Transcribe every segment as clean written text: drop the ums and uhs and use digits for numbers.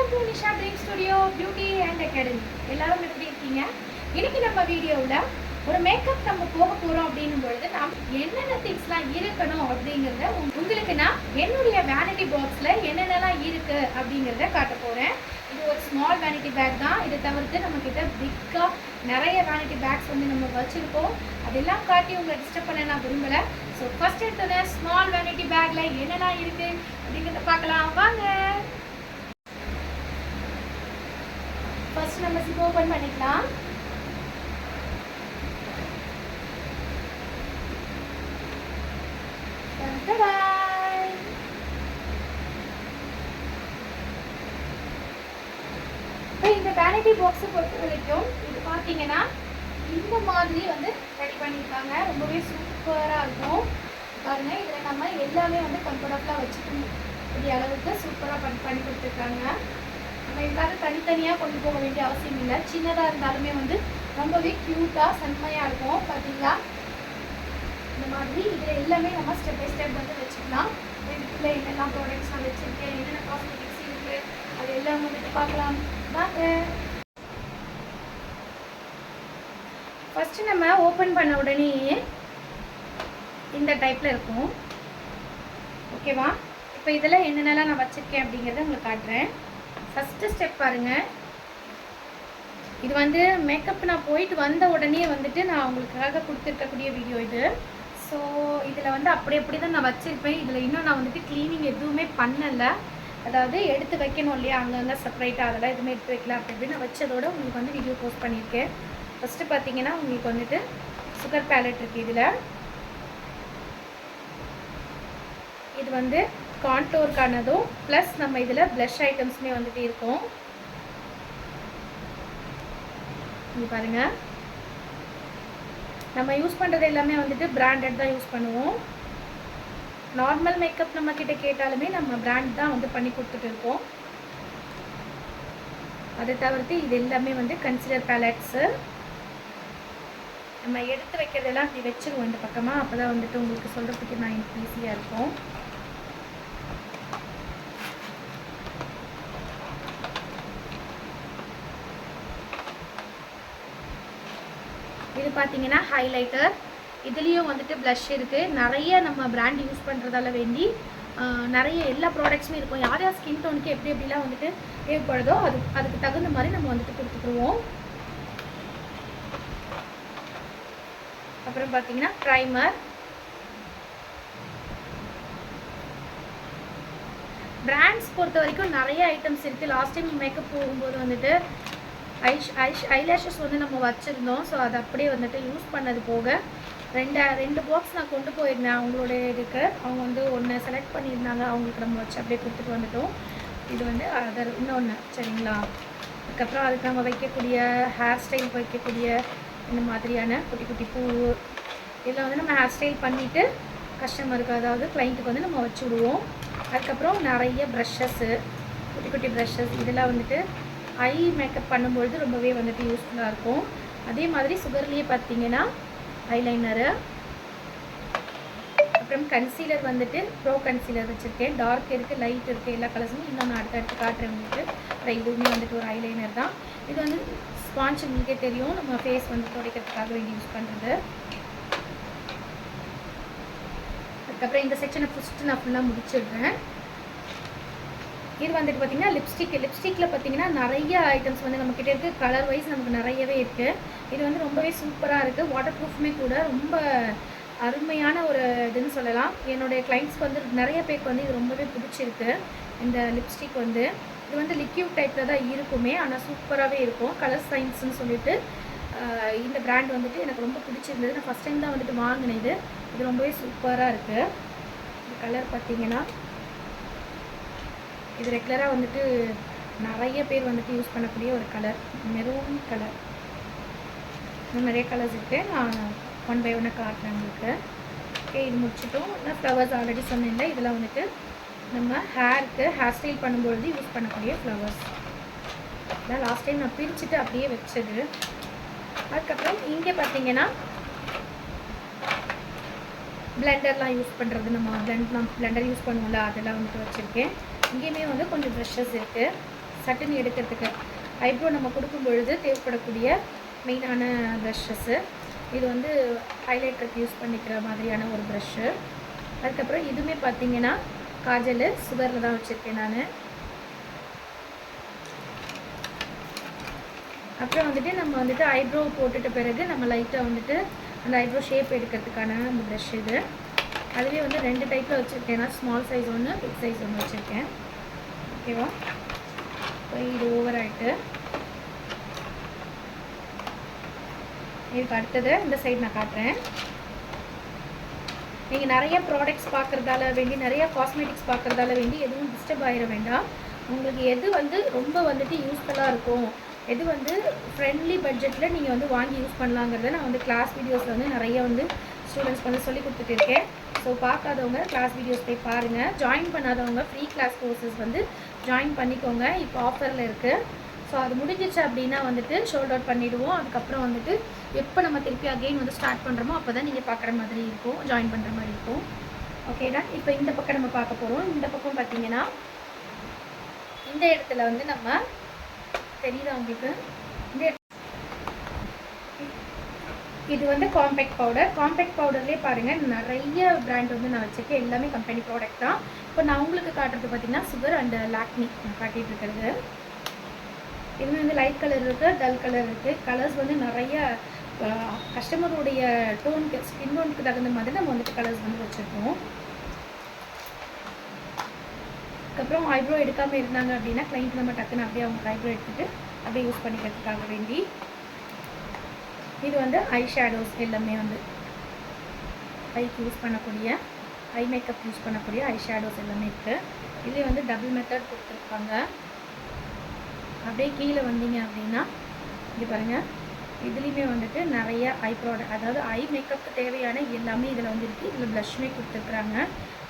Welcome to Nisha dream studio beauty and academy. எல்லாரும் எப்படி இருக்கீங்க? இன்னைக்கு நம்ம வீடியோவில் ஒரு மேக்கப் நம்ம போக போகிறோம் அப்படின்னும் பொழுது நாம் என்னென்ன திங்ஸ்லாம் இருக்கணும் அப்படிங்கிறத உங்களுக்கு நான் என்னுடைய வேனிட்டி பாக்ஸில் என்னென்னலாம் இருக்குது அப்படிங்கிறத காட்ட போகிறேன். இது ஒரு ஸ்மால் வேனிட்டி பேக் தான். இதை தவிர்த்து நம்மக்கிட்ட பிக்காக நிறைய வேனிட்டி பேக்ஸ் வந்து நம்ம வச்சுருக்கோம். அதெல்லாம் காட்டி உங்களை டிஸ்டர்ப் பண்ண நான் விரும்பலை. ஸோ ஃபஸ்ட் எடுத்தோன்னே ஸ்மால் வேனிட்டி பேக்கில் என்னெல்லாம் இருக்குது அப்படிங்கிறத பார்க்கலாம் வாங்க. ஃபர்ஸ்ட் நம்ம ஜிப் ஓப்பன் பண்ணிக்கலாம். இந்த வேனிட்டி பாக்ஸை பொறுத்த வரைக்கும் இது பார்த்தீங்கன்னா இந்த மாதிரி வந்து ரெடி பண்ணியிருக்காங்க. ரொம்பவே சூப்பராக இருக்கும் பாருங்க. இதில் நம்ம எல்லாமே வந்து கம்ஃபர்டபுளாக வச்சுக்கக்கூடிய அளவுக்கு சூப்பராக பண்ணி கொடுத்துருக்காங்க. நம்ம எல்லாரும் தனித்தனியாக கொண்டு போக வேண்டிய அவசியம் இல்லை. சின்னதாக இருந்தாலுமே வந்து ரொம்பவே க்யூட்டாக செம்மையாக இருக்கும். பார்த்தீங்களா இந்த மாதிரி இதில் எல்லாமே நம்ம ஸ்டெப் பை ஸ்டெப் வந்து வச்சுக்கலாம். இதுக்குள்ளே என்னெல்லாம் ப்ராடக்ட்ஸ் நான் வச்சுருக்கேன், என்னென்ன காஸ்மெட்டிக்ஸ் இருக்குது, அது எல்லாம் வந்துட்டு பார்க்கலாம் வாங்க. ஃபஸ்ட்டு நம்ம ஓப்பன் பண்ண உடனே இந்த டைப்பில் இருக்கும். ஓகேவா? இப்போ இதில் என்னென்னலாம் நான் வச்சுருக்கேன் அப்படிங்கிறத உங்களுக்கு காட்டுறேன். ஃபஸ்ட்டு ஸ்டெப் பாருங்கள். இது வந்து மேக்கப் நான் போயிட்டு வந்த உடனே வந்துட்டு நான் உங்களுக்காக கொடுத்துருக்கக்கூடிய வீடியோ இது. ஸோ இதில் வந்து அப்படி தான் நான் வச்சுருப்பேன். இதில் இன்னும் நான் வந்துட்டு க்ளீனிங் எதுவுமே பண்ணலை. அதாவது எடுத்து வைக்கணும் இல்லையா, அங்கங்கே செப்பரேட்டாக அதெல்லாம் எதுவுமே எடுத்து வைக்கல. அப்படி நான் வச்சதோடு உங்களுக்கு வந்து வீடியோ போஸ்ட் பண்ணியிருக்கேன். ஃபஸ்ட்டு பார்த்தீங்கன்னா உங்களுக்கு வந்துட்டு சுகர் பேலட் இருக்குது. இதில் இது வந்து கான்டோர்க்கானதும் ப்ளஸ் நம்ம இதில் ப்ளஷ் ஐட்டம்ஸுமே வந்துட்டு இருக்கும். இங்கே பாருங்கள், நம்ம யூஸ் பண்ணுறது எல்லாமே வந்துட்டு பிராண்டட் தான் யூஸ் பண்ணுவோம். நார்மல் மேக்கப் நம்மக்கிட்ட கேட்டாலுமே நம்ம பிராண்ட் தான் வந்து பண்ணி கொடுத்துட்டு இருக்கோம். அதை தவிர்த்து இது எல்லாமே வந்து கன்சிலர் பேலட்ஸு. நம்ம எடுத்து வைக்கிறதெல்லாம் இப்படி வச்சுருவோம் இந்த பக்கமாக. அப்போ தான் வந்துட்டு உங்களுக்கு சொல்கிறதுக்கு நான் எனக்கு ஈஸியாக இருக்கும். இது பார்த்தீங்கன்னா ஹைலைட்டர். இதுலேயும் வந்துட்டு ப்ளஷ் இருக்குது. நிறைய நம்ம பிராண்ட் யூஸ் பண்ணுறதால வேண்டி நிறைய எல்லா ப்ராடக்ட்ஸுமே இருக்கும். யார் யார் ஸ்கின் டோனுக்கு எப்படி எப்படிலாம் வந்துட்டு தேவைப்படுதோ அதுக்கு தகுந்த மாதிரி நம்ம வந்துட்டு கொடுத்துக்குருவோம். அப்புறம் பார்த்தீங்கன்னா ப்ரைமர். பிராண்ட்ஸ் பொறுத்த வரைக்கும் நிறைய ஐட்டம்ஸ் இருக்குது. லாஸ்ட் டைம் மேக்கப் போகும்போது வந்துட்டு ஐலேஷஸ் வந்து நம்ம வச்சுருந்தோம். ஸோ அதை அப்படியே வந்துட்டு யூஸ் பண்ணது போக ரெண்டு பாக்ஸ் நான் கொண்டு போயிருந்தேன் அவங்களோட இதுக்கு. அவங்க வந்து ஒன்று செலக்ட் பண்ணியிருந்தாங்க, அவங்களுக்கு நம்ம வச்சு அப்படியே கொடுத்துட்டு வந்துட்டோம். இது வந்து அதர் இன்னொன்று சரிங்களா. அதுக்கப்புறம் அதுக்கு நம்ம வைக்கக்கூடிய ஹேர் ஸ்டைல் வைக்கக்கூடிய இந்த மாதிரியான குட்டி குட்டி பூ இதில் வந்து நம்ம ஹேர் ஸ்டைல் பண்ணிவிட்டு கஸ்டமருக்கு அதாவது கிளைண்ட்டுக்கு வந்து நம்ம வச்சு விடுவோம். அதுக்கப்புறம் நிறைய ப்ரஷ்ஷஸ்ஸு, குட்டி குட்டி ப்ரஷ்ஷஸ், இதெல்லாம் வந்துட்டு ஐ மேக்கப் பண்ணும்பொழுது ரொம்பவே வந்துட்டு யூஸ்ஃபுல்லாக இருக்கும். அதே மாதிரி சுகர்லேயே பார்த்தீங்கன்னா ஐலைனரு, அப்புறம் கன்சீலர் வந்துட்டு ப்ரோ கன்சீலர் வச்சுருக்கேன். டார்க் இருக்குது, லைட் இருக்குது, எல்லா கலர்ஸுமே இன்னும் நான் அடுத்தடுத்து காட்டுறேன் உங்களுக்கு. அப்புறம் இதுவுமே வந்துட்டு ஒரு ஐலைனர் தான். இது வந்து ஸ்பான்ச் உங்களுக்கே தெரியும், நம்ம ஃபேஸ் வந்து துடைக்கிறதுக்காக வேண்டி யூஸ் பண்ணுறது. அதுக்கப்புறம் இந்த செக்ஷனை ஃபஸ்ட்டு நான் ஃபுல்லாக முடிச்சிடுறேன். இது வந்துட்டு பார்த்திங்கன்னா லிப்ஸ்டிக்கில் பார்த்திங்கன்னா நிறைய ஐட்டம்ஸ் வந்து நம்மக்கிட்ட இருக்குது. கலர் வைஸ் நமக்கு நிறையவே இருக்குது. இது வந்து ரொம்பவே சூப்பராக இருக்குது. வாட்டர் ப்ரூஃப்மே கூட ரொம்ப அருமையான ஒரு இதுன்னு சொல்லலாம். என்னுடைய கிளைண்ட்ஸ்க்கு வந்து நிறைய பேருக்கு வந்து இது ரொம்பவே பிடிச்சிருக்கு. இந்த லிப்ஸ்டிக் வந்து இது வந்து லிக்யூட் டைப்பில் தான் இருக்குமே, ஆனால் சூப்பராகவே இருக்கும். கலர் சயின்ஸ்னு சொல்லிட்டு இந்த பிராண்ட் வந்துட்டு எனக்கு ரொம்ப பிடிச்சிருந்தது. நான் ஃபஸ்ட் டைம் தான் வந்துட்டு வாங்கினேன். இது ரொம்பவே சூப்பராக இருக்குது. இந்த கலர் பார்த்திங்கன்னா இது ரெகுலராக வந்துட்டு நிறைய பேர் வந்துட்டு யூஸ் பண்ணக்கூடிய ஒரு கலர், மெரூன் கலர். இன்னும் நிறைய கலர்ஸ் இருக்குது. நான் ஒன் பை ஒன்னாக காட்டுறேன் உங்களுக்கு. ஓகே, இது முடிச்சிட்டோம். நான் ஃப்ளவர்ஸ் ஆல்ரெடி சொன்னேன்ல, இதெல்லாம் வந்துட்டு நம்ம ஹேர் ஸ்டைல் பண்ணும்பொழுது யூஸ் பண்ணக்கூடிய ஃப்ளவர்ஸ். இதான் லாஸ்ட் டைம் நான் பிரிச்சுட்டு அப்படியே வச்சது. அதுக்கப்புறம் இங்கே பார்த்தீங்கன்னா பிளெண்டர்லாம் யூஸ் பண்ணுறது, நம்ம பிளெண்டர் யூஸ் பண்ணுவோம்ல, அதெல்லாம் வந்துட்டு வச்சுருக்கேன். இங்கேயுமே வந்து கொஞ்சம் ப்ரஷஸ் இருக்குது. சட்டுன்னு எடுக்கிறதுக்கு ஐப்ரோ நம்ம கொடுக்கும் பொழுது தேவைப்படக்கூடிய மெயினான ப்ரஷ்ஷஸ்ஸு. இது வந்து ஹைலைட்டருக்கு யூஸ் பண்ணிக்கிற மாதிரியான ஒரு ப்ரஷ்ஷு. அதுக்கப்புறம் இதுவுமே பார்த்தீங்கன்னா காஜல் சுகரில் தான் வச்சுருக்கேன் நான். அப்புறம் வந்துட்டு நம்ம வந்துட்டு ஐப்ரோ போட்டுட்ட பிறகு நம்ம லைட்டாக வந்துட்டு அந்த ஐப்ரோ ஷேப் எடுக்கிறதுக்கான அந்த ப்ரஷ் இது. அதுவே வந்து 2 டைப்பில் வச்சுருக்கேன். நான் ஸ்மால் சைஸ் ஒன்று, பிக் சைஸ் ஒன்று வச்சுருக்கேன். ஓகேவா? இப்போ இது ஓவர் ஆகிட்டு இதுக்கு அடுத்தது இந்த சைடு நான் காட்டுறேன். நீங்கள் நிறைய ப்ராடக்ட்ஸ் பார்க்குறதால வேண்டி, நிறைய காஸ்மெட்டிக்ஸ் பார்க்குறதால வேண்டி எதுவும் டிஸ்டர்ப் ஆகிட வேண்டாம். உங்களுக்கு எது வந்து ரொம்ப வந்துட்டு யூஸ்ஃபுல்லாக இருக்கும், எது வந்து ஃப்ரெண்ட்லி பட்ஜெட்டில் நீங்கள் வந்து வாங்கி யூஸ் பண்ணலாங்கிறத நான் வந்து கிளாஸ் வீடியோஸில் வந்து நிறைய வந்து ஸ்டூடெண்ட்ஸ்க்கு வந்து சொல்லி கொடுத்துட்டு இருக்கேன். ஸோ பார்க்காதவங்க கிளாஸ் வீடியோஸ் போய் பாருங்கள். ஜாயின் பண்ணாதவங்க ஃப்ரீ கிளாஸ் கோர்சஸ் வந்து ஜாயின் பண்ணிக்கோங்க. இப்போ ஆஃபரில் இருக்குது. ஸோ அது முடிஞ்சிச்சு அப்படின்னா வந்துட்டு ஷோல்ட் அவுட் பண்ணிவிடுவோம். அதுக்கப்புறம் வந்துட்டு எப்போ நம்ம திருப்பி அகெயின் வந்து ஸ்டார்ட் பண்ணுறோமோ அப்போ தான் நீங்கள் பார்க்குற மாதிரி இருக்கும், ஜாயின் பண்ணுற மாதிரி இருக்கும். ஓகேடா? இப்போ இந்த பக்கம் நம்ம பார்க்க போகிறோம். இந்த பக்கம் பார்த்தீங்கன்னா இந்த இடத்துல வந்து நம்ம தெரியுதா உங்களுக்கு, இந்த இது வந்து காம்பேக்ட் பவுடர். காம்பேக்ட் பவுடர்லேயே பாருங்கள் நிறைய பிராண்ட் வந்து நான் வச்சுருக்கேன். எல்லாமே கம்பெனி ப்ராடக்ட் தான். இப்போ நான் உங்களுக்கு காட்டுறது பார்த்தீங்கன்னா சுகர் அண்ட் லாக்மி நான் காட்டிகிட்டு இருக்கிறது. இதுவே வந்து லைட் கலர் இருக்குது, டல் கலர் இருக்குது. கலர்ஸ் வந்து நிறைய கஸ்டமருடைய டோனுக்கு, ஸ்கின் டோனுக்கு தகுந்த மாதிரி நம்ம வந்துட்டு கலர்ஸ் வந்து வச்சுருக்கோம். அதுக்கப்புறம் ஐப்ரோ எடுக்காமல் இருந்தாங்க அப்படின்னா கிளைண்ட் நம்ம டக்குன்னு அப்படியே அவங்க ஐப்ரோ எடுத்துகிட்டு அப்படியே யூஸ் பண்ணிக்கிறதுக்காக வேண்டி இது வந்து ஐ ஷேடோஸ் எல்லாமே வந்து ஐக்கு யூஸ் பண்ணக்கூடிய, ஐ மேக்கப் யூஸ் பண்ணக்கூடிய ஐ ஷேடோஸ் எல்லாமே இருக்குது. இதுலேயே வந்து டபுள் மெத்தட் கொடுத்துருக்காங்க. அப்படியே கீழே வந்தீங்க அப்படின்னா இது பாருங்கள், இதுலேயுமே வந்துட்டு நிறைய ஐ ப்ராடக்ட், அதாவது ஐ மேக்கப்புக்கு தேவையான எல்லாமே இதில் வந்து இருக்குது. இதில் ப்ளஷ்மே கொடுத்துருக்குறாங்க.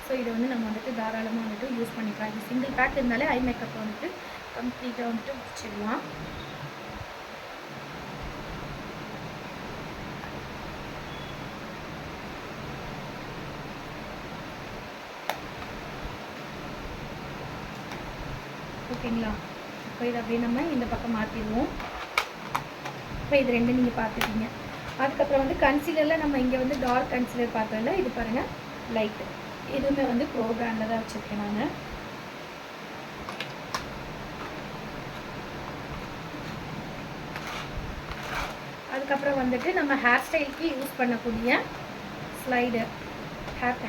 ஸோ இதை வந்து நம்ம வந்துட்டு தாராளமாக வந்துட்டு யூஸ் பண்ணிக்கலாம். இது சிங்கிள் பேக் இருந்தாலே ஐ மேக்கப் வந்துட்டு கம்ப்ளீட்டாக வந்துட்டு முடிச்சிடலாம். ஓகேங்களா? இப்போ இது அப்படியே நம்ம இந்த பக்கம் மாற்றிடுவோம். இப்போ இது ரெண்டும் நீங்கள் பார்த்துட்டீங்க. அதுக்கப்புறம் வந்து கன்சீலரில் நம்ம இங்கே வந்து டார்க் கன்சீலர் பார்த்தோம்ல, இது பாருங்கள் லைட்டு. இதுவுமே வந்து ப்ரோ பிராண்டில் தான் வச்சுருக்கேன் நான். அதுக்கப்புறம் வந்துட்டு நம்ம ஹேர் ஸ்டைலுக்கு யூஸ் பண்ணக்கூடிய ஸ்லைடு,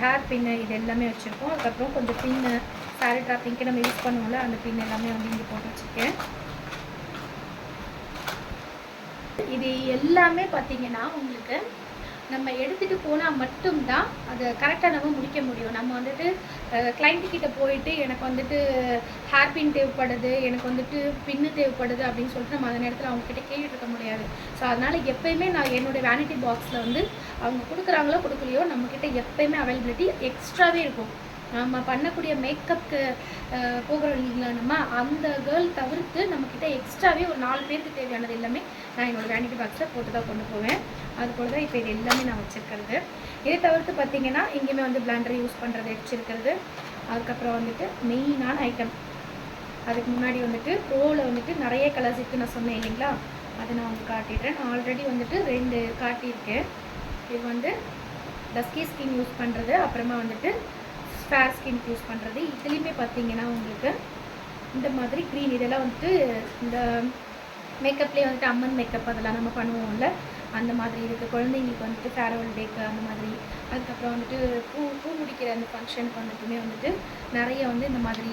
ஹேர் பின்னு இது எல்லாமே வச்சுருக்கோம். அதுக்கப்புறம் கொஞ்சம் பின்னு, சாரி ட்ராப்பிங்க்கு நம்ம யூஸ் பண்ணுவோம்ல அந்த பின் எல்லாமே வந்து இங்கே போட்டு வச்சுருக்கேன். இது எல்லாமே பார்த்தீங்கன்னா உங்களுக்கு நம்ம எடுத்துகிட்டு போனால் மட்டும்தான் அதை கரெக்டாக நம்ம முடிக்க முடியும். நம்ம வந்துட்டு கிளைண்ட்டுக்கிட்ட போயிட்டு எனக்கு வந்துட்டு ஹேர் பின் தேவைப்படுது, எனக்கு வந்துட்டு பின்னு தேவைப்படுது அப்படின்னு சொல்லிட்டு நம்ம அந்த நேரத்தில் அவங்கக்கிட்ட கேட்டுட்டு இருக்க முடியாது. ஸோ அதனால் எப்போயுமே நான் என்னோடய வேனிட்டி பாக்ஸில் வந்து அவங்க கொடுக்குறாங்களோ கொடுக்கலையோ நம்மக்கிட்ட எப்போயுமே அவைலபிலிட்டி எக்ஸ்ட்ராவே இருக்கும். நம்ம பண்ணக்கூடிய மேக்கப்புக்கு போகிறோம் இல்லைங்களா, நம்ம அந்த கேர்ள் தவிர்த்து நம்மக்கிட்ட எக்ஸ்ட்ராவே ஒரு 4 பேருக்கு தேவையானது எல்லாமே நான் என்னோடய வேனிட்டி பாக்ஸில் போட்டு தான் கொண்டு போவேன். அதுபோல் தான் இப்போ இது எல்லாமே நான் வச்சுருக்கிறது. இதை தவிர்த்து பார்த்திங்கன்னா இங்கேயுமே வந்து பிளாண்டர் யூஸ் பண்ணுறது வச்சுருக்கிறது. அதுக்கப்புறம் வந்துட்டு மெயினான ஐட்டம், அதுக்கு முன்னாடி வந்துட்டு ப்ரோவில் வந்துட்டு நிறைய கலர்ஸ் இருக்குது நான் சொன்னேன் இல்லைங்களா, அதை நான் உங்களுக்கு காட்டிடுறேன். நான் ஆல்ரெடி வந்துட்டு 2 காட்டியிருக்கேன். இது வந்து டஸ்கி ஸ்கின் யூஸ் பண்ணுறது, அப்புறமா வந்துட்டு ஃபேர் ஸ்கின்க்கு யூஸ் பண்ணுறது. இதுலேயுமே பார்த்தீங்கன்னா உங்களுக்கு இந்த மாதிரி க்ரீன், இதெல்லாம் வந்துட்டு இந்த மேக்கப்லேயே வந்துட்டு அம்மன் மேக்கப் அதெல்லாம் நம்ம பண்ணுவோம்ல அந்த மாதிரி இருக்குது. குழந்தைங்களுக்கு வந்துட்டு ஃபேர்வெல் டேக்கு அந்த மாதிரி. அதுக்கப்புறம் வந்துட்டு பூ முடிக்கிற அந்த ஃபங்க்ஷனுக்கு வந்துட்டுமே வந்துட்டு நிறைய வந்து இந்த மாதிரி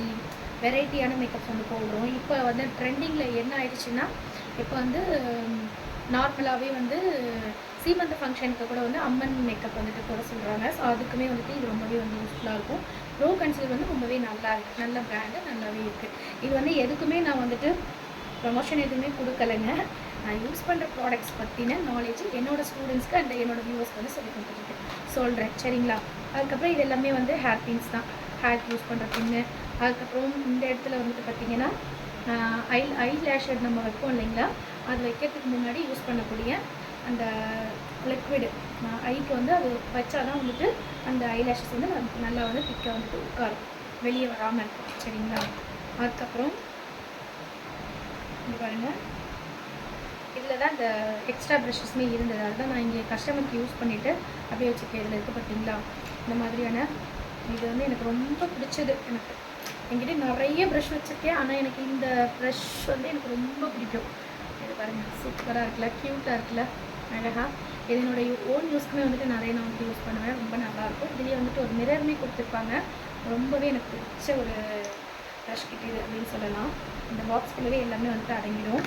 வெரைட்டியான மேக்கப்ஸ் வந்து போடுறோம். இப்போ வந்து ட்ரெண்டிங்கில் என்ன ஆயிடுச்சுன்னா, இப்போ வந்து நார்மலாகவே வந்து சீமந்த ஃபங்க்ஷனுக்கு கூட வந்து அம்மன் மேக்கப் வந்துட்டு போட சொல்கிறாங்க. ஸோ அதுக்குமே வந்துட்டு இது ரொம்பவே வந்து யூஸ்ஃபுல்லாக இருக்கும். ப்ரோ கன்சீலர் வந்து ரொம்பவே நல்லா இருக்குது, நல்ல பிராண்டு, நல்லாவே இருக்குது. இது வந்து எதுக்குமே நான் வந்துட்டு ப்ரமோஷன் எதுவுமே கொடுக்கலைங்க. நான் யூஸ் பண்ணுற ப்ராடக்ட்ஸ் பற்றின நாலேஜ் என்னோடய ஸ்டூடெண்ட்ஸ்க்கு அண்ட் என்னோடய வியூவர்ஸ்க்கு வந்து சொல்லி கொடுத்துட்டு சொல்கிறேன், சரிங்களா? அதுக்கப்புறம் இது எல்லாமே வந்து ஹேர் பின்ஸ் தான், ஹேர் யூஸ் பண்ணுற பின்னு. அதுக்கப்புறம் இந்த இடத்துல வந்துட்டு பார்த்திங்கன்னா ஐ லேஷட் நம்ம வைப்போம் இல்லைங்களா, அது வைக்கிறதுக்கு முன்னாடி யூஸ் பண்ணக்கூடிய அந்த லிக்விடு ஐக்கு வந்து அது வச்சா தான் வந்துட்டு அந்த ஐலேஷஸ் வந்து நல்லா வந்து திக்காக வந்துட்டு உட்காரும், வெளியே வராமல் இருக்கும், சரிங்களா? அதுக்கப்புறம் இங்கே பாருங்கள், இதில் தான் இந்த எக்ஸ்ட்ரா ப்ரஷஸ்மே இருந்தது. அதுதான் நான் இங்கே கஸ்டமருக்கு யூஸ் பண்ணிவிட்டு அப்படியே வச்சுருக்கேன். இதில் இருக்குது பார்த்தீங்களா இந்த மாதிரியான. இது வந்து எனக்கு ரொம்ப பிடிச்சது. எனக்கு என்கிட்ட நிறைய ப்ரஷ் வச்சுருக்கேன், ஆனால் எனக்கு இந்த ப்ரஷ் வந்து எனக்கு ரொம்ப பிடிக்கும். இது பாருங்கள், சூப்பராக இருக்குல்ல, க்யூட்டாக இருக்குல்ல, அழகாக. இது என்னுடைய ஓன் யூஸ்க்குமே வந்துட்டு நிறைய நான் வந்துட்டு யூஸ் பண்ணுவேன். ரொம்ப நல்லாயிருக்கும். இதுலேயே வந்துட்டு ஒரு மிரருமே கொடுத்துருப்பாங்க. ரொம்பவே எனக்கு பிடிச்ச ஒரு ப்ரஷ் கிட் இது அப்படின்னு சொல்லலாம். இந்த பாக்ஸ்குள்ளவே எல்லாமே வந்துட்டு அடங்கிடும்.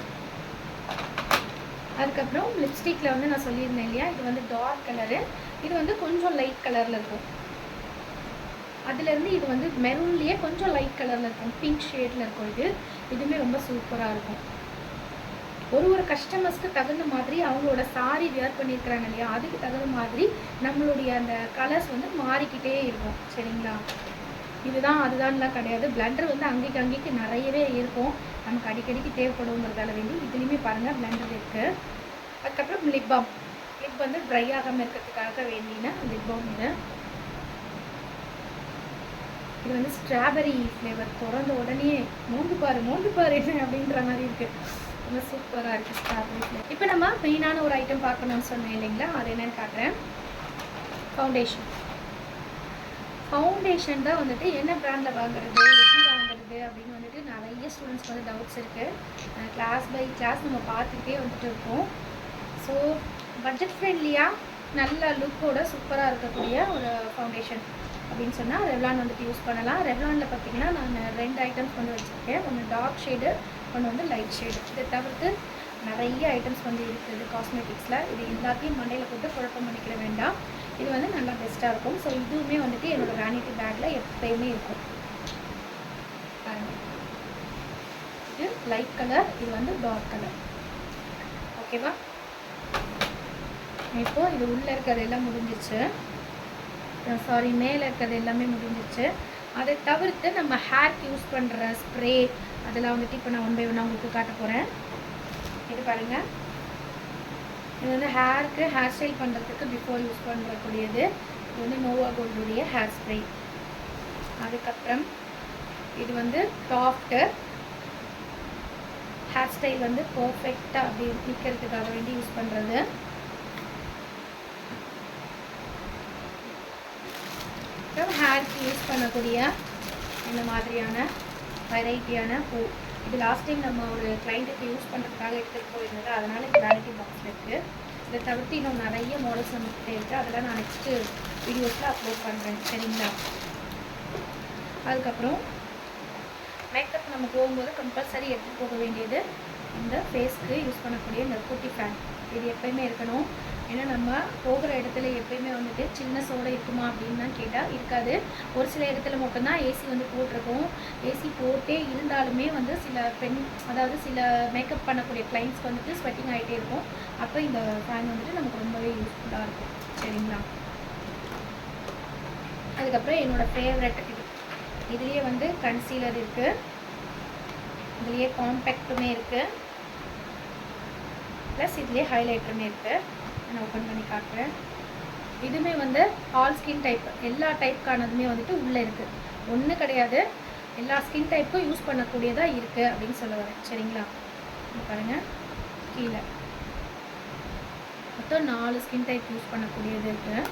அதுக்கப்புறம் லிப்ஸ்டிக்கில் வந்து நான் சொல்லியிருந்தேன் இல்லையா, இது வந்து டார்க் கலரு, இது வந்து கொஞ்சம் லைட் கலரில் இருக்கும். அதுலேருந்து இது வந்து மெரூன்லேயே கொஞ்சம் லைட் கலரில் இருக்கும், பிங்க் ஷேடில் இருக்கும். இதுவுமே ரொம்ப சூப்பராக இருக்கும். ஒரு கஸ்டமர்ஸ்க்கு தகுந்த மாதிரி அவங்களோட சாரி வியர் பண்ணியிருக்கிறாங்க இல்லையா, அதுக்கு தகுந்த மாதிரி நம்மளுடைய அந்த கலர்ஸ் வந்து மாறிக்கிட்டே இருக்கும். சரிங்களா, இதுதான் அதுதான்லாம் கிடையாது. பிளண்டர் வந்து அங்கேக்கு நிறையவே இருக்கும், நமக்கு அடிக்கடிக்கு தேவைப்படுங்கிறதால வேண்டி இதுலேயுமே பாருங்கள் பிளண்டர் இருக்குது. அதுக்கப்புறம் லிப் பாம், லிப் வந்து ட்ரை ஆகாமல் இருக்கிறதுக்காக வேண்டின லிப் பாம். இது வந்து ஸ்ட்ராபெரி ஃப்ளேவர். திறந்த உடனே மோந்து பாரு அப்படின்ற மாதிரி இருக்குது. ரொம்ப சூப்பராக இருக்குது ஸ்ட்ராபெரி ஃப்ளேவர். இப்போ நம்ம மெயினான ஒரு ஐட்டம் பார்க்கணும்னு சொன்னேன் இல்லைங்களா, அது என்னென்னு காட்டுறேன். ஃபவுண்டேஷன் தான் வந்துட்டு என்ன ப்ராண்டில் வாங்குறது, எப்படி வாங்குறது அப்படின்னு வந்துட்டு நிறைய ஸ்டூடெண்ட்ஸ்க்கு வந்து டவுட்ஸ் இருக்குது. கிளாஸ் பை கிளாஸ் நம்ம பார்த்துக்கிட்டே வந்துட்டு இருக்கோம். ஸோ பட்ஜெட் ஃப்ரெண்ட்லியாக நல்ல லுக்கோட சூப்பராக இருக்கக்கூடிய ஒரு ஃபவுண்டேஷன் அப்படின்னு சொன்னால் ரெவ்லான் வந்துட்டு யூஸ் பண்ணலாம். ரெவ்லானில் பார்த்தீங்கன்னா நான் 2 ஐட்டம்ஸ் வந்து வச்சுருக்கேன். ஒன்று டார்க் ஷேடு, ஒன்று வந்து லைட் ஷேடு. இதை தவிர்த்து நிறைய ஐட்டம்ஸ் வந்து இருக்குது காஸ்மெட்டிக்ஸில். இது எல்லாத்தையும் மண்டையில் போட்டு குழப்பம் பண்ணிக்கிற வேண்டாம். இது வந்து நல்லா பெஸ்ட்டாக இருக்கும். ஸோ இதுவுமே வந்துட்டு என்னோடய வேனிட்டி பேக்கில் எப்பயுமே இருக்கும். பாருங்கள், இது லைட் கலர், இது வந்து டார்க் கலர். ஓகேவா, இப்போது இது உள்ளே இருக்கிறது எல்லாம் முடிஞ்சிச்சு. சாரி, மேலே இருக்கிறது எல்லாமே முடிஞ்சிச்சு. அதை தவிர்த்து நம்ம ஹேர்க்கு யூஸ் பண்ணுற ஸ்ப்ரே அதெல்லாம் வந்துட்டு இப்போ நான் 1 by 1 உங்களுக்கு காட்ட போகிறேன். இது பாருங்கள், இது வந்து ஹேருக்கு ஹேர் ஸ்டைல் பண்ணுறதுக்கு பிஃபோர் யூஸ் பண்ணுறக்கூடியது. இது வந்து நோவா கோல்டுடைய ஹேர் ஸ்ப்ரே. அதுக்கப்புறம் இது வந்து சாஃப்ட்டு ஹேர் ஸ்டைல் வந்து பர்ஃபெக்டாக அப்படி நிற்கிறதுக்காக வேண்டி யூஸ் பண்ணுறது. ஹேருக்கு யூஸ் பண்ணக்கூடிய இந்த மாதிரியான வெரைட்டியான பூ. இது லாஸ்ட் டைம் நம்ம ஒரு கிளைண்ட்டுக்கு யூஸ் பண்ணுறதுக்காக எடுத்துகிட்டு போயிருந்தது, அதனால் இது வேனிட்டி பாக்ஸில் இருக்குது. இதை தவிர்த்து இன்னும் நிறைய மாடல்ஸ் நம்மகிட்ட இருக்குது. அதெல்லாம் நான் நெக்ஸ்ட்டு வீடியோஸில் அப்லோட் பண்ணுறேன். சரிங்களா, அதுக்கப்புறம் மேக்கப் நம்ம போகும்போது கம்பல்சரி எடுத்துகிட்டு போக வேண்டியது இந்த ஃபேஸ்க்கு யூஸ் பண்ணக்கூடிய இந்த கூட்டி ஃபேன். இது எப்போயுமே இருக்கணும். ஏன்னா நம்ம போகிற இடத்துல எப்போயுமே வந்துட்டு சின்ன சோடை இருக்குமா அப்படின்னு தான் கேட்டால் இருக்காது. ஒரு சில இடத்துல மட்டும்தான் ஏசி வந்து போட்டிருக்கோம். ஏசி போட்டே இருந்தாலுமே வந்து அதாவது சில மேக்கப் பண்ணக்கூடிய கிளைண்ட்ஸ்க்கு வந்துட்டு ஸ்வெட்டிங் ஆகிட்டே இருக்கும். அப்போ இந்த ஃபேன் வந்துட்டு நமக்கு ரொம்பவே யூஸ்ஃபுல்லாக இருக்கும். சரிங்களா, அதுக்கப்புறம் என்னோடய ஃபேவரட் இதுலேயே வந்து கன்சீலர் இருக்குது, இதுலேயே காம்பேக்ட்டுமே இருக்குது, ப்ளஸ் இதுலேயே ஹைலைட்டருமே இருக்குது. நான் ஓப்பன் பண்ணி காட்டுறேன். இதுவுமே வந்து ஆல் ஸ்கின் டைப், எல்லா டைப்புக்கானதுமே வந்துட்டு உள்ளே இருக்குது. ஒன்றும் கிடையாது, எல்லா ஸ்கின் டைப்புக்கும் யூஸ் பண்ணக்கூடியதாக இருக்குது அப்படின்னு சொல்ல வரேன். சரிங்களா, பாருங்கள், கீழே மொத்தம் 4 ஸ்கின் டைப் யூஸ் பண்ணக்கூடியது இருக்குது.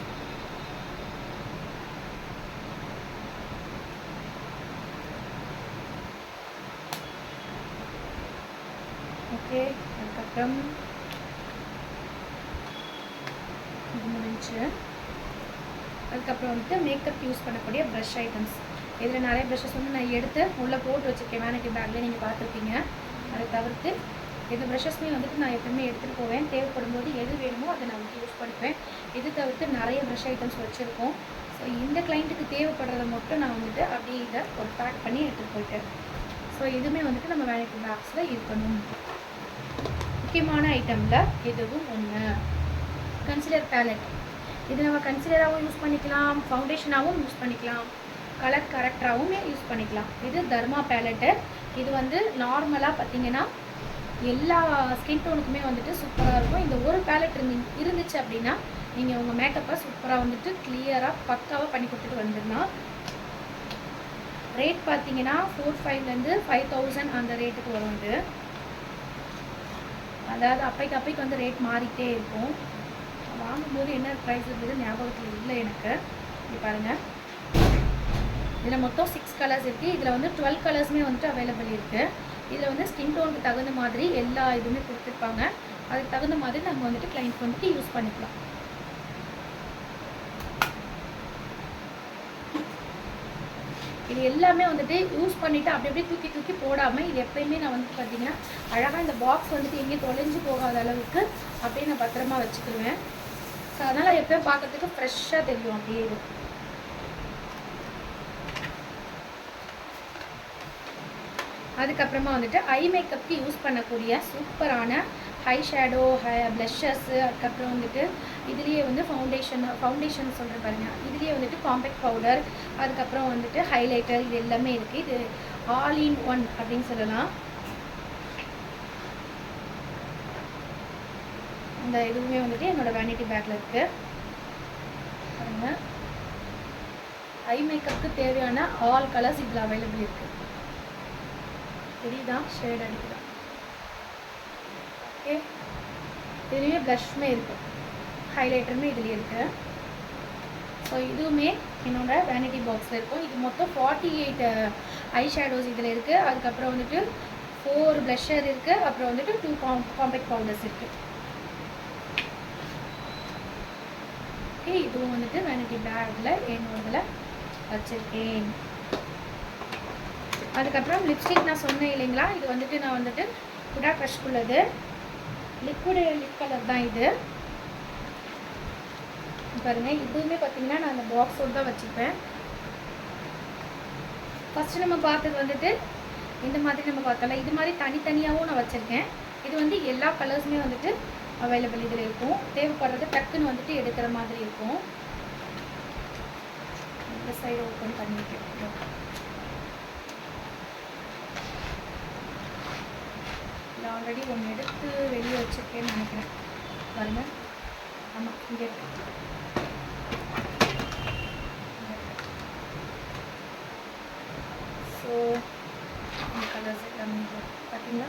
ஓகே, அதுக்கப்புறம் இது முடிஞ்சு. அதுக்கப்புறம் வந்துட்டு மேக்கப் யூஸ் பண்ணக்கூடிய ப்ரஷ் ஐட்டம்ஸ். இதில் நிறைய ப்ரஷஸ் வந்து நான் எடுத்து உள்ளே போட்டு வச்சுருக்கேன் வேனிட்டி பேக்கில், நீங்கள் பார்த்துருப்பீங்க. அதை தவிர்த்து இந்த ப்ரஷஸ்மே வந்துட்டு நான் எப்பவுமே எடுத்துகிட்டு போவேன். தேவைப்படும் போது எது வேணுமோ அதை நான் வந்து யூஸ் பண்ணிப்பேன். இது தவிர்த்து நிறைய ப்ரஷ் ஐட்டம்ஸ் வச்சுருக்கோம். ஸோ இந்த கிளைண்ட்டுக்கு தேவைப்படுறதை மட்டும் நான் வந்துட்டு அப்படியே இதை ஒரு பேக் பண்ணி எடுத்துகிட்டு போயிட்டேன். ஸோ இதுவுமே வந்துட்டு நம்ம வேனிட்டி பேக்ஸில் இருக்கணும். முக்கியமான ஐட்டமில் இதுவும் ஒன்று. Concealer palette. இது நம்ம கன்சிலராகவும் யூஸ் பண்ணிக்கலாம், ஃபவுண்டேஷனாகவும் யூஸ் பண்ணிக்கலாம், கலர் கரெக்டராகவும் யூஸ் பண்ணிக்கலாம். இது தர்மா பேலட்டு. இது வந்து நார்மலாக பார்த்தீங்கன்னா எல்லா ஸ்கின் டோனுக்குமே வந்துட்டு சூப்பராக இருக்கும். இந்த ஒரு பேலட் இருந்துச்சு அப்படின்னா நீங்கள் உங்கள் மேக்கப்பை சூப்பராக வந்துட்டு கிளியராக பக்காவாக பண்ணி கொடுத்துட்டு வந்துடலாம். ரேட் பார்த்தீங்கன்னா 4500 5000 அந்த ரேட்டுக்கு வரும். இது அதாவது அப்பைக்கு வந்து ரேட் மாறிக்கிட்டே இருக்கும். வாங்கும்போது என்ன ப்ரைஸ் இருந்தது ஞாபகத்தில் இல்லை எனக்கு. இது பாருங்கள், இதில் மொத்தம் 6 கலர்ஸ் இருக்குது. இதில் வந்து 12 கலர்ஸுமே வந்துட்டு அவைலபிள் இருக்குது. இதில் வந்து ஸ்கின் டோனுக்கு தகுந்த மாதிரி எல்லா இதுவுமே கொடுத்துருப்பாங்க. அதுக்கு தகுந்த மாதிரி நம்ம வந்துட்டு கிளைண்ட் வந்துட்டு யூஸ் பண்ணிக்கலாம். இது எல்லாமே வந்துட்டு யூஸ் பண்ணிவிட்டு அப்படி அப்படியே தூக்கி தூக்கி போடாமல் இது எப்போயுமே நான் வந்துட்டு பார்த்தீங்கன்னா அழகாக இந்த பாக்ஸ் வந்துட்டு எங்கேயும் தொலைஞ்சு போகாத அளவுக்கு அப்படியே நான் பத்திரமா வச்சுக்கிடுவேன். ஸோ அதனால் எப்போயும் பார்க்குறதுக்கு ஃப்ரெஷ்ஷாக தெரியும் அப்படியே. இது அதுக்கப்புறமா வந்துட்டு ஐ மேக்கப்புக்கு யூஸ் பண்ணக்கூடிய சூப்பரான ஹை ஷேடோ, ப்ளஷர்ஸு, அதுக்கப்புறம் வந்துட்டு இதுலேயே வந்து ஃபவுண்டேஷன் சொல்கிற பாருங்கள், இதுலேயே வந்துட்டு காம்பேக்ட் பவுடர், அதுக்கப்புறம் வந்துட்டு ஹைலைட்டர், இது எல்லாமே இருக்குது. இது ஆல் இன் ஒன் அப்படின்னு சொல்லலாம். இந்த இதுவுமே வந்துட்டு என்னோடய வேனிட்டி பேக்கில் இருக்குது பாருங்கள். ஐ மேக்கப்புக்கு தேவையான ஆல் கலர்ஸ் இதில் அவைலபிள் இருக்குது. தெரியுதா? ஷேட் அடிக்குதா? ஓகே, இதுலேயே ப்ளஷ்மே இருக்குது, ஹைலைட்டருமே இதுலேயே இருக்குது. ஸோ இதுவுமே என்னோடய வேனிட்டி பாக்ஸில் இருக்கும். இது மொத்தம் 48 ஐ ஷேடோஸ் இதில் இருக்குது. அதுக்கப்புறம் வந்துட்டு 4 ப்ளஷர் இருக்குது. அப்புறம் வந்துட்டு 2 காம்பேக்ட் பவுடர்ஸ் இருக்குது. ஓகே, இதுவும் வந்துட்டு வேனிட்டி பேக்கில் என்னோடதில் வச்சுருக்கேன். அதுக்கப்புறம் லிப்ஸ்டிக் நான் சொன்னேன் இல்லைங்களா, இது வந்துட்டு நான் வந்துட்டு குடா க்ரஷ்க்குள்ளது லிக்விட் லிப் கலர் தான் இது பாருங்கள். இதுவுமே பார்த்தீங்கன்னா நான் அந்த பாக்ஸோடு தான் வச்சுப்பேன். ஃபஸ்ட்டு நம்ம பார்த்தது வந்துட்டு இந்த மாதிரி நம்ம பார்த்தோம்ல, இது மாதிரி தனித்தனியாகவும் நான் வச்சுருக்கேன். இது வந்து எல்லா கலர்ஸுமே வந்துட்டு அவைலபிள் இதில் இருக்கும். தேவைப்படுறது டக்குன்னு வந்துட்டு எடுக்கிற மாதிரி இருக்கும். இந்த சைடு ஓப்பன் பண்ணிட்டு ஆல்ரெடி ஒன்று எடுத்து வெளியே வச்சுருக்கேன்னு நினைக்கிறேன் பாருங்க. ஆமாம், இங்கே இருக்கு. ஸோ இந்த கலர்ஸ் எல்லாமே பார்த்தீங்களா.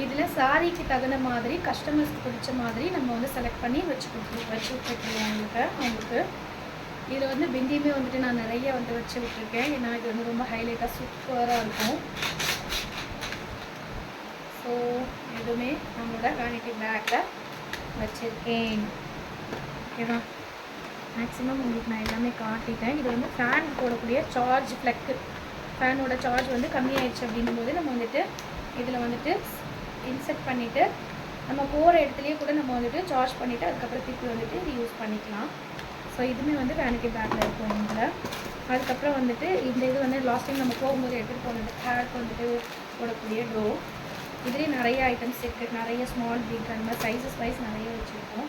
இதில் சாரிக்கு தகுந்த மாதிரி கஸ்டமர்ஸ்க்கு பிடிச்ச மாதிரி நம்ம வந்து செலக்ட் பண்ணி வச்சு விட்டுருவோம் அவங்களுக்கு. இதில் வந்து பிந்தியுமே வந்துட்டு நான் நிறைய வந்து வச்சு விட்டுருக்கேன். ஏன்னா இது வந்து ரொம்ப ஹைலைட்டாக சூப்பராக இருக்கும். ஸோ எதுவுமே நம்மளோட வேனிட்டி பேக்கில் வச்சுருக்கேன். ஓகேவா, மேக்ஸிமம் உங்களுக்கு நான் எல்லாமே காட்டிட்டேன். இது வந்து ஃபேன் போடக்கூடிய சார்ஜ் ஃப்ளக்கு. ஃபேனோட சார்ஜ் வந்து கம்மியாயிடுச்சு அப்படின்னும் போது நம்ம வந்துட்டு இதில் வந்துட்டு இன்செர்ட் பண்ணிவிட்டு நம்ம போகிற இடத்துலையே கூட நம்ம வந்துட்டு சார்ஜ் பண்ணிவிட்டு அதுக்கப்புறம் திருப்பி வந்துட்டு இது யூஸ் பண்ணிக்கலாம். ஸோ இதுவுமே வந்து வேனிட்டி பேக்கில் இருக்கும் இதில். அதுக்கப்புறம் வந்துட்டு இந்த இது வந்து லாஸ்ட் டைம் நம்ம போகும்போது எடுத்துகிட்டு போனது ஹேருக்கு வந்துட்டு போடக்கூடிய டோ. இதுலேயே நிறைய ஐட்டம்ஸ் இருக்குது. நிறைய ஸ்மால், பிக் அந்த மாதிரி சைஸஸ் வைஸ் நிறைய வச்சுருக்கோம்.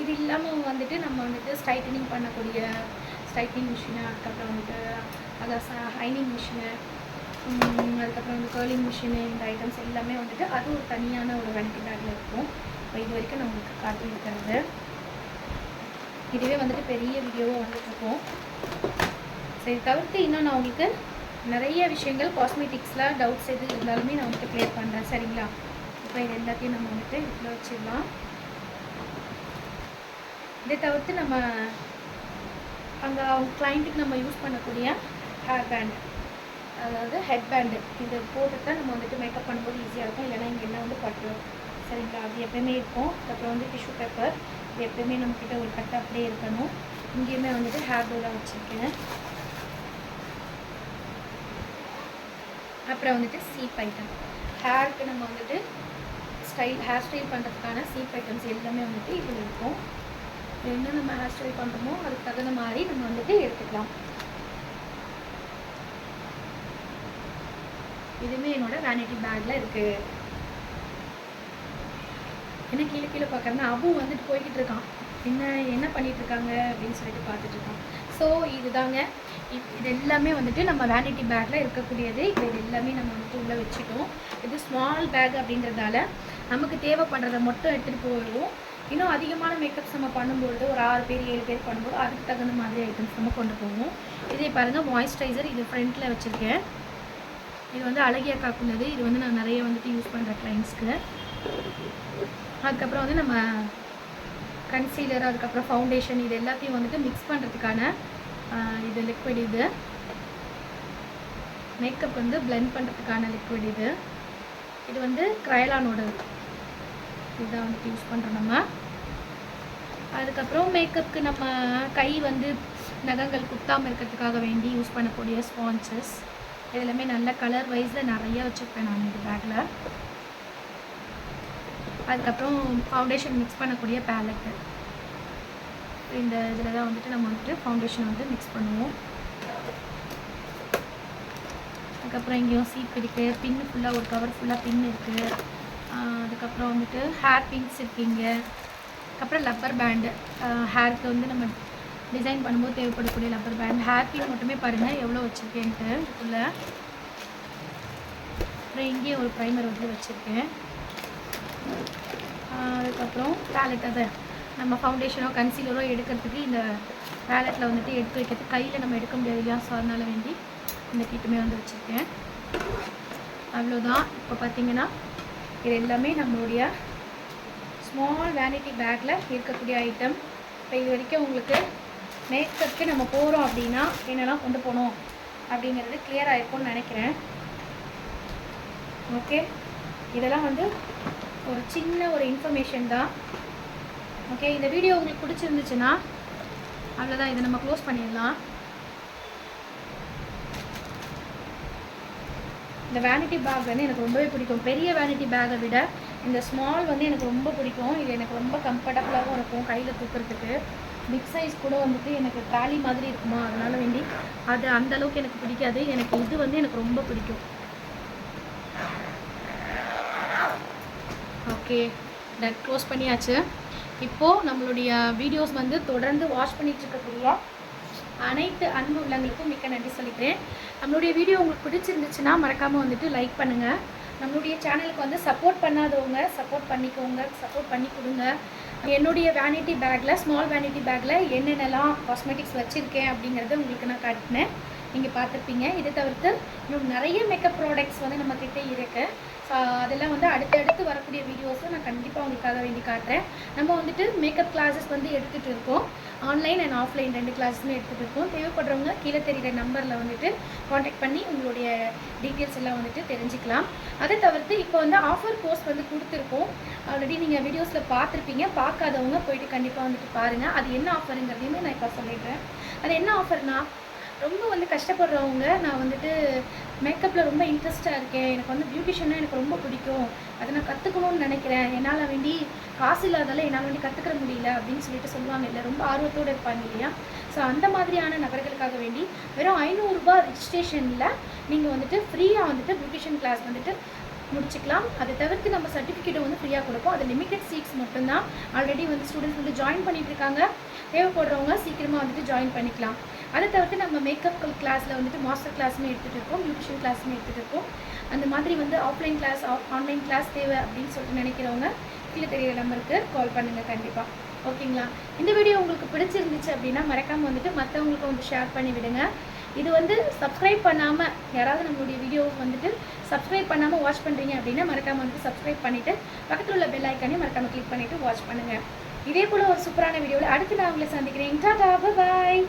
இது இல்லாமல் வந்துட்டு நம்ம வந்துட்டு ஸ்ட்ரைட்டனிங் பண்ணக்கூடிய ஸ்ட்ரைட்னிங் மிஷினு, அதுக்கப்புறம் வந்துட்டு அதான் ஹைனிங் மிஷினு, அதுக்கப்புறம் வந்து கேர்லிங் மிஷினு, இந்த ஐட்டம்ஸ் எல்லாமே வந்துட்டு அது ஒரு தனியான ஒரு வேனிட்டி பேக்கில் இருக்கும். இப்போ இது வரைக்கும் நான் உங்களுக்கு காட்டியிருக்கிறது. இதுவே வந்துட்டு பெரிய வீடியோவாக வந்துட்டுருக்கோம். சரி, தவிர்த்து இன்னும் நான் உங்களுக்கு நிறைய விஷயங்கள் காஸ்மெட்டிக்ஸில் டவுட்ஸ் எது இருந்தாலுமே நான் வந்துட்டு க்ளியர் பண்ணுறேன். சரிங்களா. இப்போ இது எல்லாத்தையும் நம்ம வந்துட்டு இதில் வச்சிடலாம். இதை தவிர்த்து நம்ம அங்கே அவங்க கிளைண்ட்டுக்கு நம்ம யூஸ் பண்ணக்கூடிய ஹேர் பேண்டு, அதாவது ஹெட் பேண்டு, இது போட்டு தான் நம்ம வந்துட்டு மேக்கப் பண்ணும்போது ஈஸியாக இருக்கும். இல்லைனா இங்கே என்ன வந்து பட்டுரும். சரிங்களா. அது எப்போயுமே இருக்கும். அப்புறம் வந்து டிஷ்யூ பேப்பர், இது எப்போயுமே நம்மக்கிட்ட ஒரு கட்டு அப்படியே இருக்கணும். இங்கேயுமே வந்துட்டு ஹேர் டோலாக வச்சுருக்கேன். அப்புறம் வந்துட்டு சீப் ஐட்டம், ஹேருக்கு நம்ம வந்துட்டு ஹேர் ஸ்டைல் பண்ணுறதுக்கான சீப் ஐட்டம்ஸ் எல்லாமே வந்துட்டு இதில் இருக்கும். என்ன நம்ம ஹேர் ஸ்டைல் பண்ணுறோமோ அதுக்கு தகுந்த மாதிரி நம்ம வந்துட்டு எடுத்துக்கலாம். இதுவுமே என்னோட வேனிட்டி பேக்கில் இருக்குது. என்ன கீழே பார்க்குறேன்னா அபு வந்துட்டு போய்கிட்டு இருக்கான். என்ன பண்ணிகிட்டு இருக்காங்க அப்படின்னு சொல்லிட்டு பார்த்துட்ருக்கான். ஸோ இதுதாங்க, இது எல்லாமே வந்துட்டு நம்ம வேனிட்டி பேக்கில் இருக்கக்கூடியது. இது எல்லாமே நம்ம வந்துட்டு உள்ளே வச்சுட்டோம். இது ஸ்மால் பேக் அப்படின்றதால நமக்கு தேவைப்படுறதை மட்டும் எடுத்துகிட்டு போயிடுவோம். இன்னும் அதிகமான மேக்கப்ஸ் நம்ம பண்ணும்பொழுது ஒரு 6 பேர் 7 பேர் பண்ணும்போது அதுக்கு தகுந்த மாதிரி ஐட்டம்ஸ் நம்ம கொண்டு போவோம். இதே பாருங்கள், மாய்ஸ்சரைசர் இது ஃப்ரண்ட்டில் வச்சுருக்கேன். இது வந்து அழகிய காக்குள்ளது. இது வந்து நான் நிறைய வந்துட்டு யூஸ் பண்ணுறேன் கிளைண்ட்ஸ்க்கு. அதுக்கப்புறம் வந்து நம்ம கன்சீலர், அதுக்கப்புறம் ஃபவுண்டேஷன், இது எல்லாத்தையும் வந்துட்டு மிக்ஸ் பண்ணுறதுக்கான இது லிக்விட். இது மேக்கப் வந்து பிளெண்ட் பண்ணுறதுக்கான லிக்விட். இது வந்து க்ரைலானோட இதுதான் வந்துட்டு யூஸ் பண்ணுறோம் நம்ம. அதுக்கப்புறம் மேக்கப்புக்கு நம்ம கை வந்து நகங்கள் குத்தாமல் இருக்கிறதுக்காக வேண்டி யூஸ் பண்ணக்கூடிய ஸ்பான்சஸ். இது எல்லாமே நல்ல கலர் வைஸில் நிறைய வச்சுருப்பேன் நான் இந்த பேக்கில். அதுக்கப்புறம் ஃபவுண்டேஷன் மிக்ஸ் பண்ணக்கூடிய பேலட்டு. இந்த இதில் தான் வந்துட்டு நம்ம வந்துட்டு ஃபவுண்டேஷன் வந்து மிக்ஸ் பண்ணுவோம். அதுக்கப்புறம் இங்கேயும் சீப் இருக்குது, பின்னு ஃபுல்லாக ஒரு கவர் ஃபுல்லாக பின் இருக்குது. அதுக்கப்புறம் வந்துட்டு ஹேர் பின்ஸ் இருக்குங்க. அதுக்கப்புறம் லப்பர் பேண்டு, ஹேருக்கு வந்து நம்ம டிசைன் பண்ணும்போது தேவைப்படக்கூடிய லப்பர் பேண்ட். ஹேர் பின் மட்டுமே பாருங்கள் எவ்வளோ வச்சுருக்கேன்ட்டு இதுக்குள்ளே. அப்புறம் இங்கேயே ஒரு ப்ரைமர் வந்து வச்சுருக்கேன். அதுக்கப்புறம் பேலட், அதை நம்ம ஃபவுண்டேஷனோ கன்சீலரோ எடுக்கிறதுக்கு இந்த பேலட்டில் வந்துட்டு எடுத்து வைக்கிறதுக்கு கையில் நம்ம எடுக்க முடியாது இல்லையா, ஸோ அதனால் வேண்டி இந்த கிட்டுமே வந்து வச்சுருக்கேன். அவ்வளோதான். இப்போ பார்த்திங்கன்னா இது எல்லாமே நம்மளுடைய ஸ்மால் வேனிட்டி பேக்கில் இருக்கக்கூடிய ஐட்டம். இப்போ இது வரைக்கும் உங்களுக்கு மேக்கப்புக்கு நம்ம போகிறோம் அப்படின்னா என்னெல்லாம் கொண்டு போகணும் அப்படிங்கிறது கிளியர் ஆகிருக்கும்னு நினைக்கிறேன். ஓகே, இதெல்லாம் வந்து ஒரு சின்ன ஒரு இன்ஃபர்மேஷன் தான். ஓகே, இந்த வீடியோ உங்களுக்கு பிடிச்சிருந்துச்சுன்னா அவ்வளோதான், இதை நம்ம க்ளோஸ் பண்ணிடலாம். இந்த வேனிட்டி பேக் வந்து எனக்கு ரொம்பவே பிடிக்கும். பெரிய வேனிட்டி பேக்கை விட இந்த ஸ்மால் வந்து எனக்கு ரொம்ப பிடிக்கும். இது எனக்கு ரொம்ப கம்ஃபர்டபுளாகவும் இருக்கும் கையில் தூக்கிறதுக்கு. பிக் சைஸ் கூட வந்துட்டு எனக்கு ட்ராலி மாதிரி இருக்குமா, அதனால் வேண்டி அது அந்தளவுக்கு எனக்கு பிடிக்காது. எனக்கு இது வந்து எனக்கு ரொம்ப பிடிக்கும். ஓகே, இதை க்ளோஸ் பண்ணியாச்சு. இப்போது நம்மளுடைய வீடியோஸ் வந்து தொடர்ந்து வாட்ச் பண்ணிகிட்டு இருக்கக்கூடிய அனைத்து அன்பு உள்ளவங்களுக்கும் மிக்க நன்றி சொல்லிக்கிறேன். நம்மளுடைய வீடியோ உங்களுக்கு பிடிச்சிருந்துச்சுன்னா மறக்காமல் வந்துட்டு லைக் பண்ணுங்கள். நம்மளுடைய சேனலுக்கு வந்து சப்போர்ட் பண்ணாதவங்க சப்போர்ட் பண்ணிக்கோங்க, சப்போர்ட் பண்ணி கொடுங்க. என்னுடைய வேனிட்டி பேக்கில், ஸ்மால் வேனிட்டி பேக்கில் என்னென்னலாம் காஸ்மெட்டிக்ஸ் வச்சுருக்கேன் அப்படிங்கிறத உங்களுக்கு நான் காட்டினேன், நீங்கள் பார்த்துருப்பீங்க. இதை தவிர்த்து இன்னும் நிறைய மேக்கப் ப்ராடக்ட்ஸ் வந்து நம்மக்கிட்ட இருக்குது. அதெல்லாம் வந்து அடுத்தடுத்து வரக்கூடிய வீடியோஸை நான் கண்டிப்பாக உங்களுக்காக வேண்டி காட்டுறேன். நம்ம வந்துட்டு மேக்கப் கிளாஸஸ் வந்து எடுத்துகிட்டு இருக்கோம். ஆன்லைன் அண்ட் ஆஃப்லைன் 2 கிளாஸுமே எடுத்துகிட்டு இருக்கோம். தேவைப்படுறவங்க கீழே தெரிகிற நம்பரில் வந்துட்டு காண்டாக்ட் பண்ணி உங்களுடைய டீட்டெயில்ஸ் எல்லாம் வந்துட்டு தெரிஞ்சுக்கலாம். அதை தவிர்த்து இப்போ வந்து ஆஃபர் போஸ்ட் வந்து கொடுத்துருக்கோம். ஆல்ரெடி நீங்கள் வீடியோஸில் பார்த்துருப்பீங்க. பார்க்காதவங்க போயிட்டு கண்டிப்பாக வந்துட்டு பாருங்கள். அது என்ன ஆஃபருங்கிறதையுமே நான் இப்போ சொல்லிடுறேன். அது என்ன ஆஃபர்னால், ரொம்ப வந்து கஷ்டப்படுறவங்க, நான் வந்துட்டு மேக்கப்பில் ரொம்ப இன்ட்ரெஸ்ட்டாக இருக்கேன், எனக்கு வந்து பியூட்டிஷியன்னா எனக்கு ரொம்ப பிடிக்கும், அதை நான் கற்றுக்கணும்னு நினைக்கிறேன், என்னால் வேண்டி காசு இல்லாதால என்னால் வேண்டி கற்றுக்கிற முடியல அப்படின்னு சொல்லிட்டு சொல்லுவாங்க இல்லை, ரொம்ப ஆர்வத்தோடு இருப்பாங்க இல்லையா. ஸோ அந்த மாதிரியான நபர்களுக்காக வேண்டி வெறும் 500 ரூபாய் ரிஜிஸ்ட்ரேஷனில் நீங்கள் வந்துட்டு ஃப்ரீயாக வந்துட்டு பியூட்டிஷியன் கிளாஸ் வந்துட்டு முடிச்சுக்கலாம். அதை தவிர்த்து நம்ம சர்டிஃபிகேட்டை வந்து ஃப்ரீயாக கொடுப்போம். அது லிமிட்டட் சீட்ஸ் மட்டும்தான். ஆல்ரெடி வந்து ஸ்டூடெண்ட்ஸ் வந்து ஜாயின் பண்ணிட்டு இருக்காங்க. தேவைப்படுறவங்க சீக்கிரமாக வந்துட்டு ஜாயின் பண்ணிக்கலாம். அதை தவிர்த்து நம்ம மேக்கப் கிளாஸில் வந்துட்டு மாஸ்டர் கிளாஸுமே எடுத்துகிட்டு இருக்கோம், பியூட்டிஷியன் கிளாஸுமே எடுத்துகிட்டு இருக்கோம். அந்த மாதிரி வந்து ஆஃப்லைன் கிளாஸ், ஆன்லைன் கிளாஸ் தேவை அப்படின்னு சொல்லிட்டு நினைக்கிறவங்க கீழே தெரிகிற நம்பருக்கு கால் பண்ணுங்கள் கண்டிப்பாக. ஓகேங்களா? இந்த வீடியோ உங்களுக்கு பிடிச்சிருந்துச்சு அப்படின்னா மறக்காமல் வந்துட்டு மற்றவங்களுக்கு வந்து ஷேர் பண்ணி விடுங்க. இது வந்து சப்ஸ்கிரைப் பண்ணாமல் யாராவது நம்மளுடைய வீடியோ வந்துட்டு சப்ஸ்கிரைப் பண்ணாமல் வாட்ச் பண்ணுறீங்க அப்படின்னா மறக்காமல் வந்துட்டு சப்ஸ்கிரைப் பண்ணிவிட்டு பக்கத்தில் உள்ள பெல் ஐக்கானையும் மறக்காமல் கிளிக் பண்ணிவிட்டு வாட்ச் பண்ணுங்கள். இதே போல் ஒரு சூப்பரான வீடியோவில் அடுத்து நான் உங்களை சந்திக்கிறேன். Tata, bye bye.